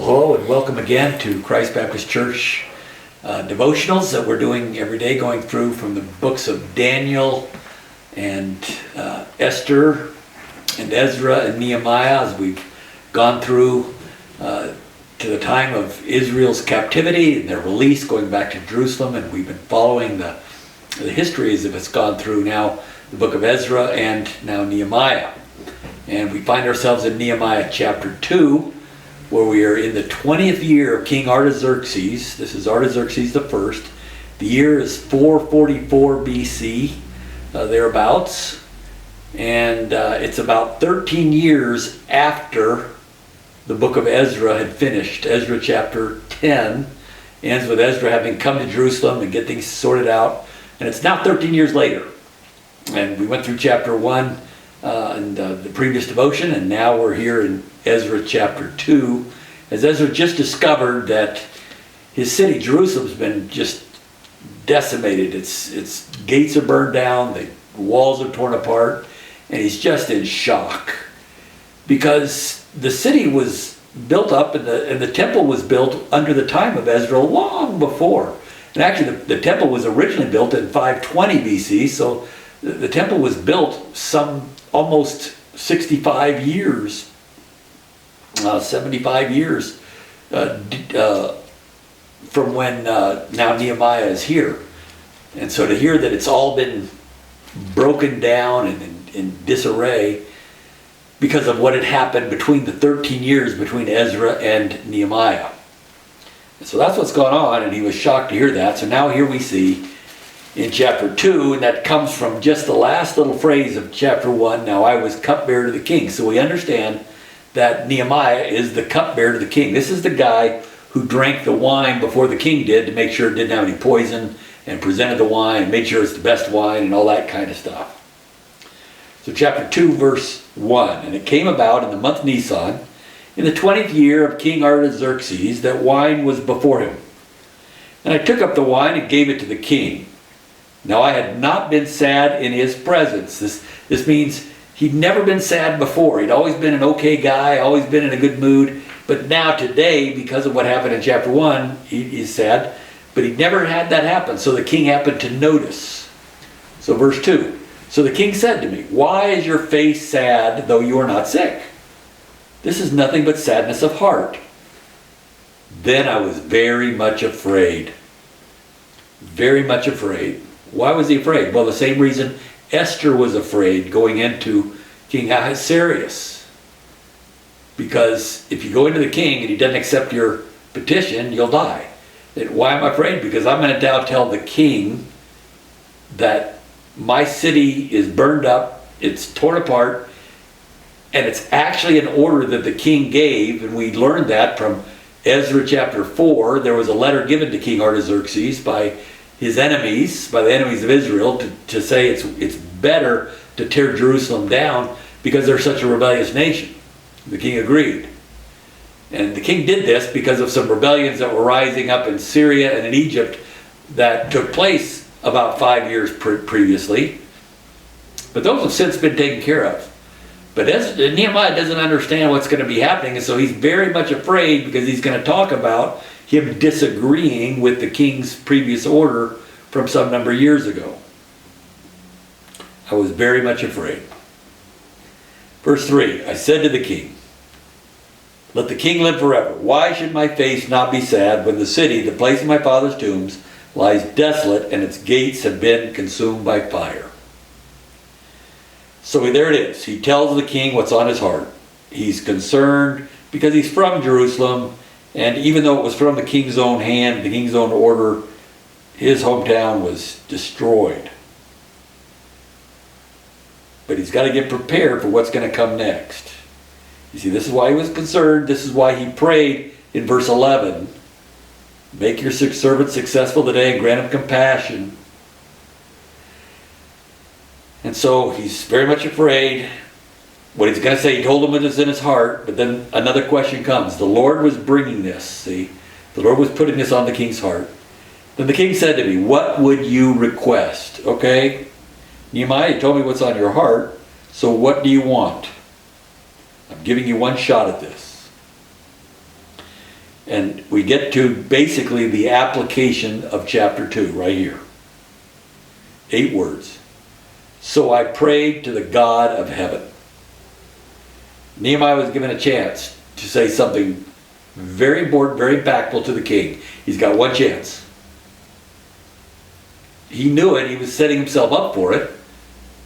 Hello and welcome again to Christ Baptist Church devotionals that we're doing every day, going through from the books of Daniel and Esther and Ezra and Nehemiah, as we've gone through to the time of Israel's captivity and their release, going back to Jerusalem, and we've been following the history as if it's gone through now the book of Ezra and now Nehemiah. And we find ourselves in Nehemiah chapter 2, where we are in the 20th year of King Artaxerxes. This is Artaxerxes the first. The year is 444 BC, thereabouts. And it's about 13 years after the book of Ezra had finished. Ezra chapter 10 ends with Ezra having come to Jerusalem and get things sorted out. And it's now 13 years later. And we went through chapter 1 in the previous devotion, and now we're here in Ezra chapter 2, as Ezra just discovered that his city, Jerusalem's been just decimated. Its gates are burned down, the walls are torn apart, and he's just in shock. Because the city was built up and the temple was built under the time of Ezra long before. And actually the temple was originally built in 520 BC, so the temple was built some almost 65 years, 75 years from when now Nehemiah is here. And so to hear that it's all been broken down and in disarray because of what had happened between the 13 years between Ezra and Nehemiah. And so that's what's going on, and he was shocked to hear that. So now here we see in chapter 2, and that comes from just the last little phrase of chapter 1, now I was cupbearer to the king. So we understand that Nehemiah is the cupbearer to the king. This is the guy who drank the wine before the king did to make sure it didn't have any poison, and presented the wine and made sure it's the best wine and all that kind of stuff. So chapter 2 verse 1, and it came about in the month Nisan, in the 20th year of King Artaxerxes, that wine was before him. And I took up the wine and gave it to the king. Now I had not been sad in his presence. This means he'd never been sad before. He'd always been an okay guy, always been in a good mood. But now today, because of what happened in chapter 1, he's sad. But he'd never had that happen. So the king happened to notice. So verse 2. So the king said to me, why is your face sad, though you are not sick? This is nothing but sadness of heart. Then I was very much afraid. Very much afraid. Why was he afraid? Well, the same reason Esther was afraid going into King Ahasuerus. Because if you go into the king and he doesn't accept your petition, you'll die. And why am I afraid? Because I'm going to now tell the king that my city is burned up, it's torn apart, and it's actually an order that the king gave, and we learned that from Ezra chapter 4. There was a letter given to King Artaxerxes by his enemies, by the enemies of Israel, to say it's better to tear Jerusalem down because they're such a rebellious nation. The king agreed. And the king did this because of some rebellions that were rising up in Syria and in Egypt that took place about 5 years previously. But those have since been taken care of. But Nehemiah doesn't understand what's going to be happening, and so he's very much afraid because he's going to talk about him disagreeing with the king's previous order from some number of years ago. I was very much afraid. Verse 3, I said to the king, let the king live forever. Why should my face not be sad when the city, the place of my father's tombs, lies desolate and its gates have been consumed by fire? So there it is. He tells the king what's on his heart. He's concerned because he's from Jerusalem, and even though it was from the king's own hand, the king's own order, his hometown was destroyed. But he's got to get prepared for what's going to come next. You see, this is why he was concerned. This is why he prayed in verse 11. Make your servant successful today and grant him compassion. And so he's very much afraid. What he's going to say, he told him it is in his heart, but then another question comes. The Lord was bringing this, see? The Lord was putting this on the king's heart. Then the king said to me, what would you request? Okay, Nehemiah, you told me what's on your heart, so what do you want? I'm giving you one shot at this. And we get to basically the application of chapter 2 right here. 8 words. So I prayed to the God of heaven. Nehemiah was given a chance to say something very important, very impactful to the king. He's got one chance. He knew it. He was setting himself up for it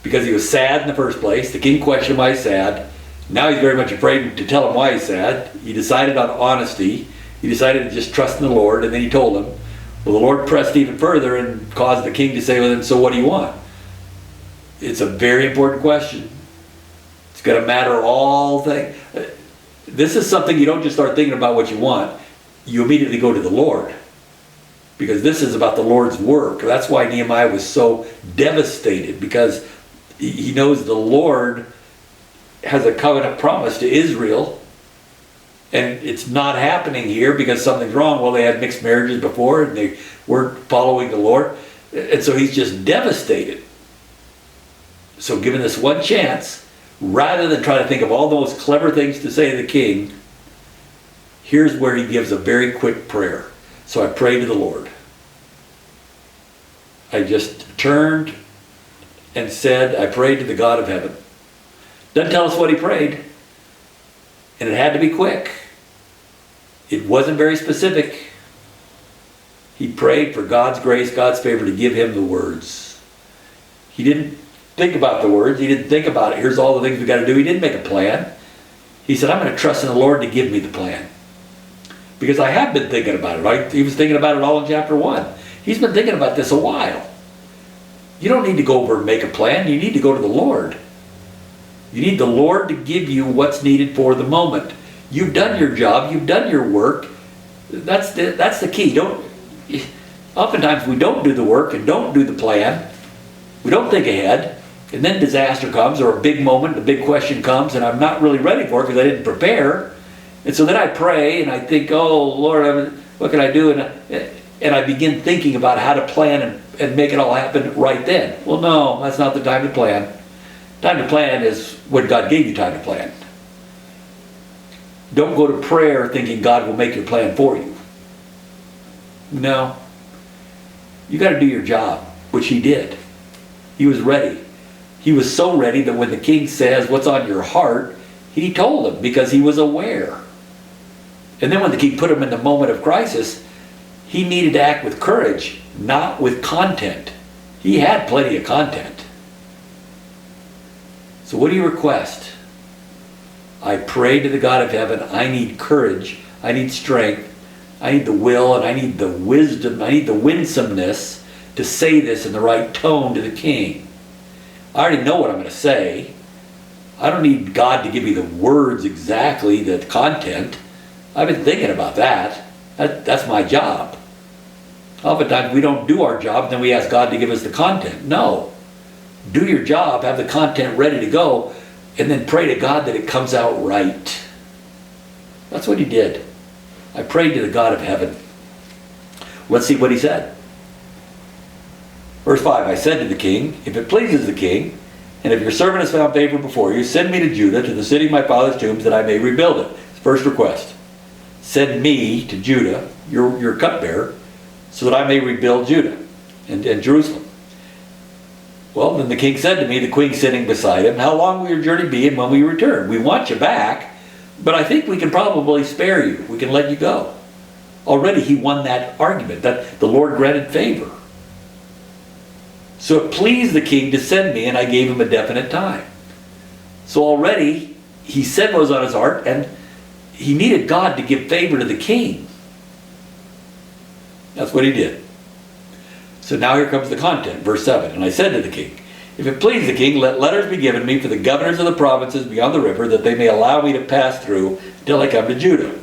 because he was sad in the first place. The king questioned why he's sad. Now he's very much afraid to tell him why he's sad. He decided on honesty. He decided to just trust in the Lord, and then he told him. Well, the Lord pressed even further and caused the king to say, well, then, so what do you want? It's a very important question. It's going to matter all things. This is something you don't just start thinking about what you want. You immediately go to the Lord. Because this is about the Lord's work. That's why Nehemiah was so devastated, because he knows the Lord has a covenant promise to Israel, and it's not happening here because something's wrong. Well, they had mixed marriages before and they weren't following the Lord, and so he's just devastated. So given this one chance, rather than try to think of all those clever things to say to the king, here's where he gives a very quick prayer. So I prayed to the Lord. I just turned and said, I prayed to the God of heaven. Doesn't tell us what he prayed. And it had to be quick. It wasn't very specific. He prayed for God's grace, God's favor to give him the words. He didn't think about the words. He didn't think about it. Here's all the things we got to do. He didn't make a plan. He said, I'm going to trust in the Lord to give me the plan. Because I have been thinking about it, right? He was thinking about it all in chapter 1. He's been thinking about this a while. You don't need to go over and make a plan. You need to go to the Lord. You need the Lord to give you what's needed for the moment. You've done your job. You've done your work. That's the key. Oftentimes we don't do the work and don't do the plan. We don't think ahead. And then disaster comes, or a big moment, a big question comes, and I'm not really ready for it because I didn't prepare. And so then I pray and I think, oh Lord, what can I do? And I begin thinking about how to plan and make it all happen right then. Well, no, that's not the time to plan. Time to plan is when God gave you time to plan. Don't go to prayer thinking God will make your plan for you. No. You got to do your job, which he did. He was ready. He was so ready that when the king says, what's on your heart, he told him because he was aware. And then when the king put him in the moment of crisis, he needed to act with courage, not with content. He had plenty of content. So what do you request? I pray to the God of heaven. I need courage. I need strength. I need the will, and I need the wisdom. I need the winsomeness to say this in the right tone to the king. I already know what I'm going to say. I don't need God to give me the words exactly, the content. I've been thinking about that. That's my job. Oftentimes we don't do our job, and then we ask God to give us the content. No. Do your job, have the content ready to go, and then pray to God that it comes out right. That's what he did. I prayed to the God of heaven. Let's see what he said. Verse 5, I said to the king, if it pleases the king, and if your servant has found favor before you, send me to Judah, to the city of my father's tombs, that I may rebuild it. First request. Send me to Judah, your cupbearer, so that I may rebuild Judah and Jerusalem. Well, then the king said to me, the queen sitting beside him, how long will your journey be and when will you return? We want you back, but I think we can probably spare you. We can let you go. Already he won that argument, that the Lord granted favor. So it pleased the king to send me, and I gave him a definite time. So already he said what was on his heart, and he needed God to give favor to the king. That's what he did. So now here comes the content, verse 7. And I said to the king, if it please the king, let letters be given me for the governors of the provinces beyond the river, that they may allow me to pass through till I come to Judah.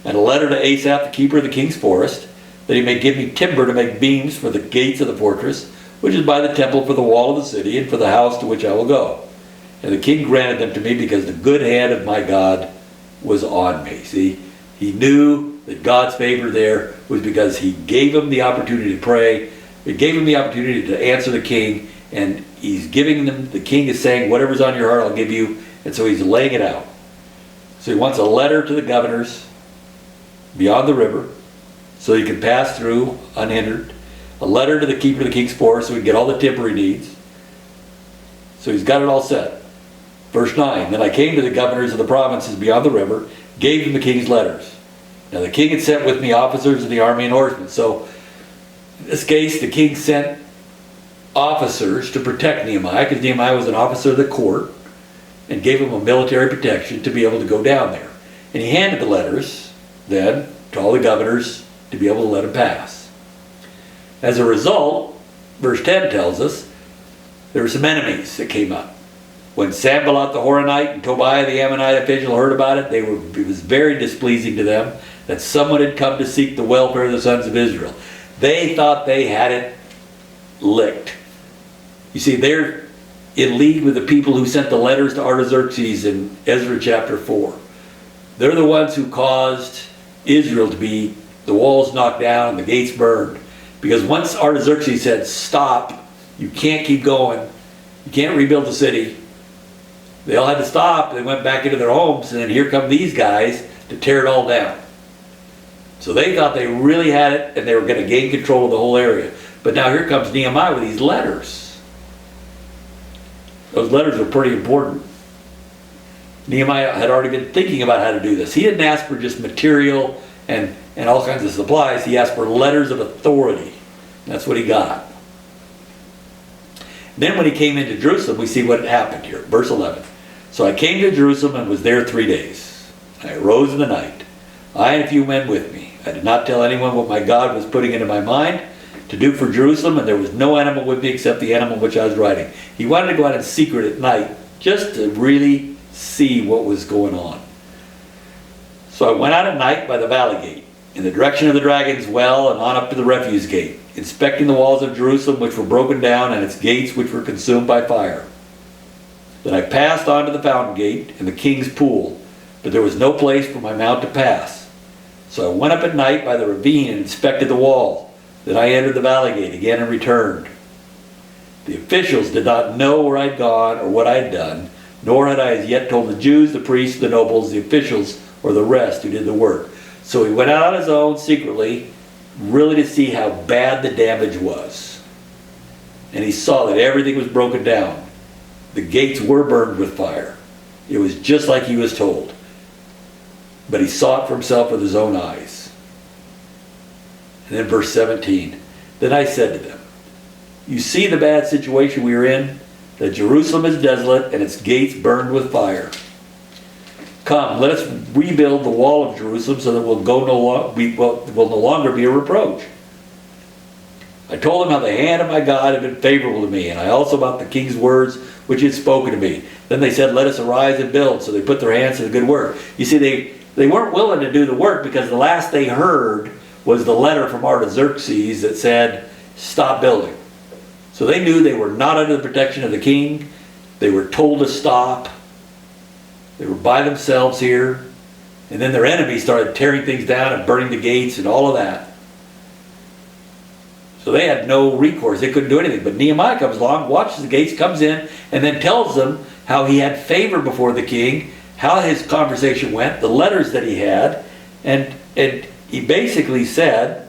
And a letter to Asaph, the keeper of the king's forest, that he may give me timber to make beams for the gates of the fortress, which is by the temple, for the wall of the city, and for the house to which I will go. And the king granted them to me because the good hand of my God was on me. See, he knew that God's favor there was because he gave him the opportunity to pray. It gave him the opportunity to answer the king, and he's giving them, the king is saying, whatever's on your heart, I'll give you. And so he's laying it out. So he wants a letter to the governors, beyond the river, so he could pass through unhindered. A letter to the keeper of the king's forest so he can get all the timber he needs. So he's got it all set. Verse 9, then I came to the governors of the provinces beyond the river, gave them the king's letters. Now the king had sent with me officers of the army and horsemen. So in this case, the king sent officers to protect Nehemiah, because Nehemiah was an officer of the court, and gave him a military protection to be able to go down there. And he handed the letters then to all the governors to be able to let him pass. As a result, verse 10 tells us, there were some enemies that came up. When Sanballat the Horonite and Tobiah the Ammonite official heard about it, it was very displeasing to them that someone had come to seek the welfare of the sons of Israel. They thought they had it licked. You see, they're in league with the people who sent the letters to Artaxerxes in Ezra chapter 4. They're the ones who caused Israel to be the walls knocked down and the gates burned. Because once Artaxerxes said, stop, you can't keep going, you can't rebuild the city, they all had to stop. They went back into their homes, and then here come these guys to tear it all down. So they thought they really had it, and they were going to gain control of the whole area. But now here comes Nehemiah with these letters. Those letters were pretty important. Nehemiah had already been thinking about how to do this. He didn't ask for just material and all kinds of supplies. He asked for letters of authority. That's what he got. Then when he came into Jerusalem, we see what happened here. Verse 11. So I came to Jerusalem and was there 3 days. I arose in the night, I and a few men with me. I did not tell anyone what my God was putting into my mind to do for Jerusalem, and there was no animal with me except the animal which I was riding. He wanted to go out in secret at night just to really see what was going on. So I went out at night by the valley gate, in the direction of the dragon's well, and on up to the refuse gate, inspecting the walls of Jerusalem which were broken down and its gates which were consumed by fire. Then I passed on to the fountain gate and the king's pool, but there was no place for my mount to pass. So I went up at night by the ravine and inspected the wall. Then I entered the valley gate again and returned. The officials did not know where I'd gone or what I'd done, nor had I as yet told the Jews, the priests, the nobles, the officials, or the rest who did the work. So he went out on his own secretly, really to see how bad the damage was. And he saw that everything was broken down. The gates were burned with fire. It was just like he was told. But he saw it for himself with his own eyes. And then verse 17. Then I said to them, you see the bad situation we are in? That Jerusalem is desolate and its gates burned with fire. Come, let us rebuild the wall of Jerusalem so that will no longer be a reproach. I told them how the hand of my God had been favorable to me, and I also about the king's words which he had spoken to me. Then they said, let us arise and build. So they put their hands to the good work. You see, they weren't willing to do the work because the last they heard was the letter from Artaxerxes that said, stop building. So they knew they were not under the protection of the king. They were told to stop. They were by themselves here. And then their enemies started tearing things down and burning the gates and all of that. So they had no recourse. They couldn't do anything. But Nehemiah comes along, watches the gates, comes in, and then tells them how he had favor before the king, how his conversation went, the letters that he had. And he basically said,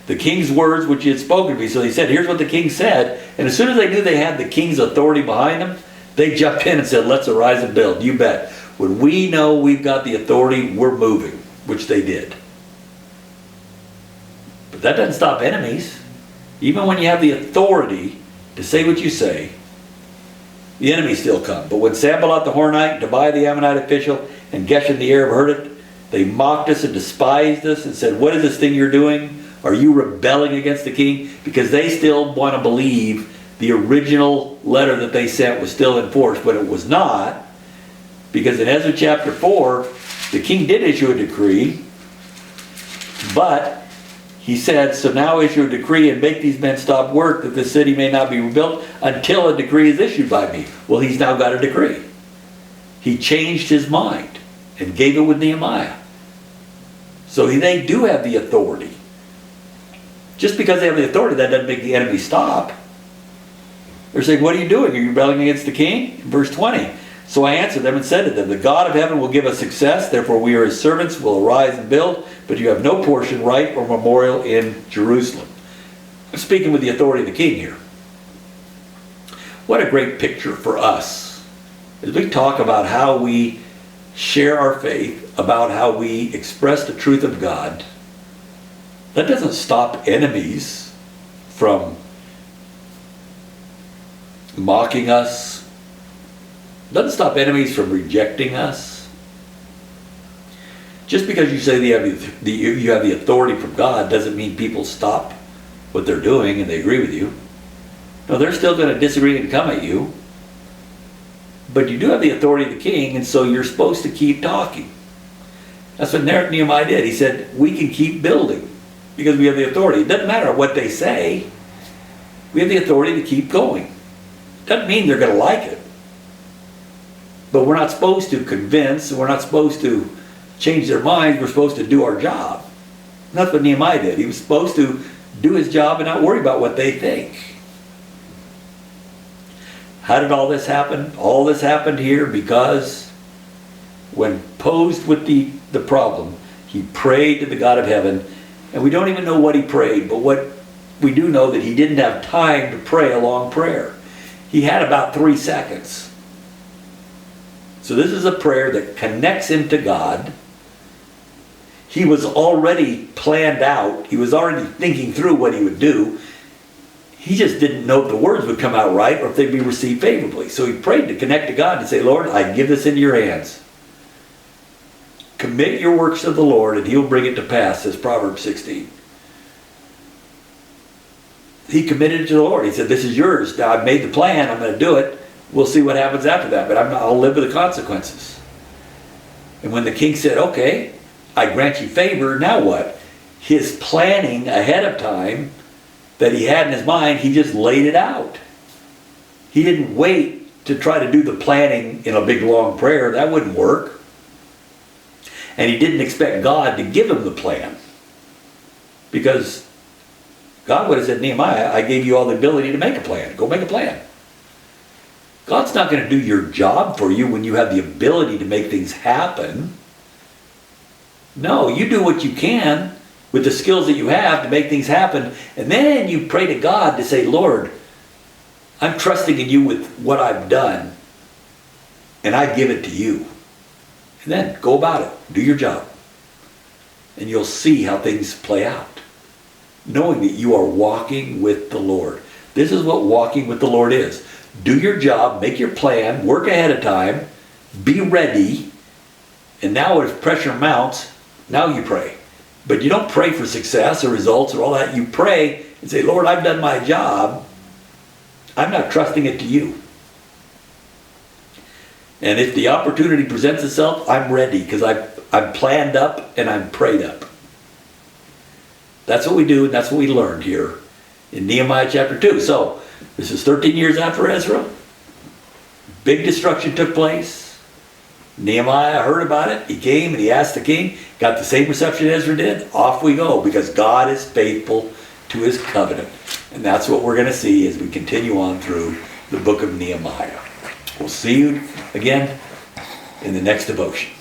the king's words which he had spoken to me. So he said, here's what the king said. And as soon as they knew they had the king's authority behind them, they jumped in and said, let's arise and build. You bet. When we know we've got the authority, we're moving, which they did. But that doesn't stop enemies. Even when you have the authority to say what you say, the enemies still come. But when Sanballat the Horonite, Tobiah the Ammonite official, and Geshem the Arab heard it, they mocked us and despised us and said, what is this thing you're doing? Are you rebelling against the king? Because they still want to believe the original letter that they sent was still in force, but it was not. Because in Ezra chapter 4, the king did issue a decree, but he said, so now issue a decree and make these men stop work that the city may not be rebuilt until a decree is issued by me. Well, he's now got a decree. He changed his mind and gave it with Nehemiah. So they do have the authority. Just because they have the authority, that doesn't make the enemy stop. They're saying, what are you doing? Are you rebelling against the king? Verse 20. So I answered them and said to them, the God of heaven will give us success, therefore we are his servants, will arise and build, but you have no portion, right, or memorial in Jerusalem. I'm speaking with the authority of the king here. What a great picture for us as we talk about how we share our faith, about how we express the truth of God. That doesn't stop enemies from mocking us. Doesn't stop enemies from rejecting us. Just because you say you have the authority from God doesn't mean people stop what they're doing and they agree with you. No, they're still going to disagree and come at you. But you do have the authority of the king, and so you're supposed to keep talking. That's what Nehemiah did. He said, we can keep building because we have the authority. It doesn't matter what they say. We have the authority to keep going. Doesn't mean they're going to like it. But we're not supposed to convince, we're not supposed to change their minds, we're supposed to do our job. And that's what Nehemiah did. He was supposed to do his job and not worry about what they think. How did all this happen? All this happened here because when posed with the problem, he prayed to the God of heaven, and we don't even know what he prayed, but what we do know that he didn't have time to pray a long prayer. He had about 3 seconds. So this is a prayer that connects him to God. He was already planned out. He was already thinking through what he would do. He just didn't know if the words would come out right or if they'd be received favorably. So he prayed to connect to God and say, Lord, I give this into your hands. Commit your works to the Lord and he'll bring it to pass, says Proverbs 16. He committed it to the Lord. He said, this is yours. Now I've made the plan. I'm going to do it. We'll see what happens after that, but I'll live with the consequences. And when the king said, okay, I grant you favor, now what? His planning ahead of time that he had in his mind, he just laid it out. He didn't wait to try to do the planning in a big long prayer. That wouldn't work. And he didn't expect God to give him the plan. Because God would have said, Nehemiah, I gave you all the ability to make a plan. Go make a plan. God's not going to do your job for you when you have the ability to make things happen. No, you do what you can with the skills that you have to make things happen. And then you pray to God to say, Lord, I'm trusting in you with what I've done. And I give it to you. And then go about it. Do your job. And you'll see how things play out. Knowing that you are walking with the Lord. This is what walking with the Lord is. Do your job, make your plan, work ahead of time, be ready, and now if pressure mounts, now you pray. But you don't pray for success or results or all that. You pray and say, Lord, I've done my job. I'm not trusting it to you. And if the opportunity presents itself, I'm ready because I'm planned up and I'm prayed up. That's what we do, and that's what we learned here in Nehemiah chapter 2. So, this is 13 years after Ezra. Big destruction took place. Nehemiah heard about it. He came and he asked the king. Got the same reception Ezra did. Off we go because God is faithful to his covenant. And that's what we're going to see as we continue on through the book of Nehemiah. We'll see you again in the next devotion.